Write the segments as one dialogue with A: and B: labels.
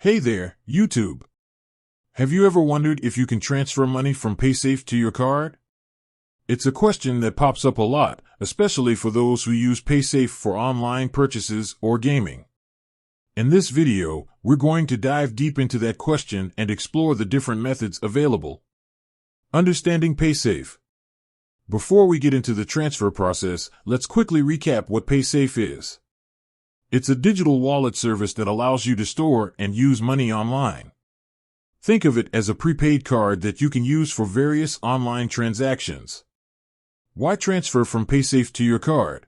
A: Hey there, YouTube. Have you ever wondered if you can transfer money from Paysafe to your card? It's a question that pops up a lot, especially for those who use Paysafe for online purchases or gaming. In this video, we're going to dive deep into that question and explore the different methods available. Understanding Paysafe. Before we get into the transfer process, let's quickly recap what Paysafe is. It's a digital wallet service that allows you to store and use money online. Think of it as a prepaid card that you can use for various online transactions. Why transfer from Paysafe to your card?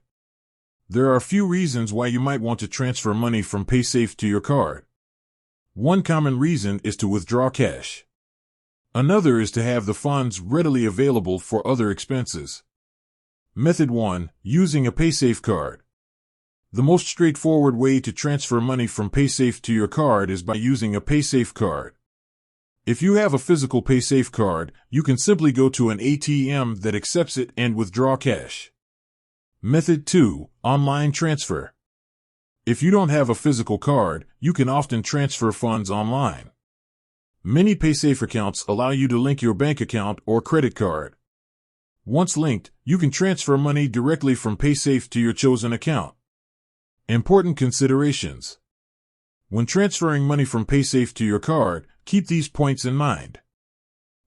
A: There are a few reasons why you might want to transfer money from Paysafe to your card. One common reason is to withdraw cash. Another is to have the funds readily available for other expenses. Method 1. Using a Paysafe card. The most straightforward way to transfer money from Paysafe to your card is by using a Paysafe card. If you have a physical Paysafe card, you can simply go to an ATM that accepts it and withdraw cash. Method 2. Online transfer. If you don't have a physical card, you can often transfer funds online. Many Paysafe accounts allow you to link your bank account or credit card. Once linked, you can transfer money directly from Paysafe to your chosen account. Important considerations. When transferring money from Paysafe to your card, keep these points in mind.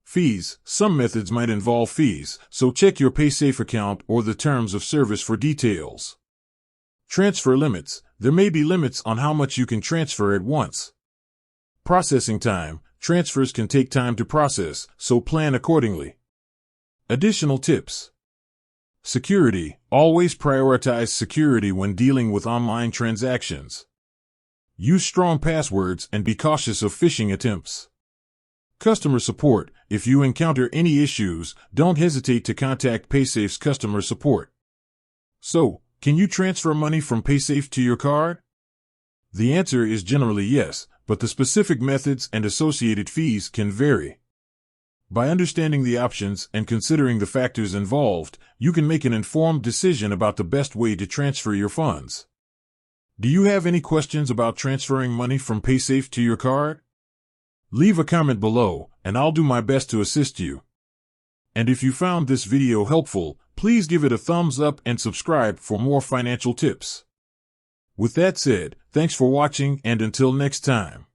A: Fees. Some methods might involve fees, so check your Paysafe account or the terms of service for details. Transfer limits. There may be limits on how much you can transfer at once. Processing time. Transfers can take time to process, so plan accordingly. Additional tips. Security. Always prioritize security when dealing with online transactions. Use strong passwords and be cautious of phishing attempts. Customer support. If you encounter any issues, don't hesitate to contact Paysafe's customer support. So, can you transfer money from Paysafe to your card? The answer is generally yes, but the specific methods and associated fees can vary. By understanding the options and considering the factors involved, you can make an informed decision about the best way to transfer your funds. Do you have any questions about transferring money from Paysafe to your card? Leave a comment below, and I'll do my best to assist you. And if you found this video helpful, please give it a thumbs up and subscribe for more financial tips. With that said, thanks for watching, and until next time.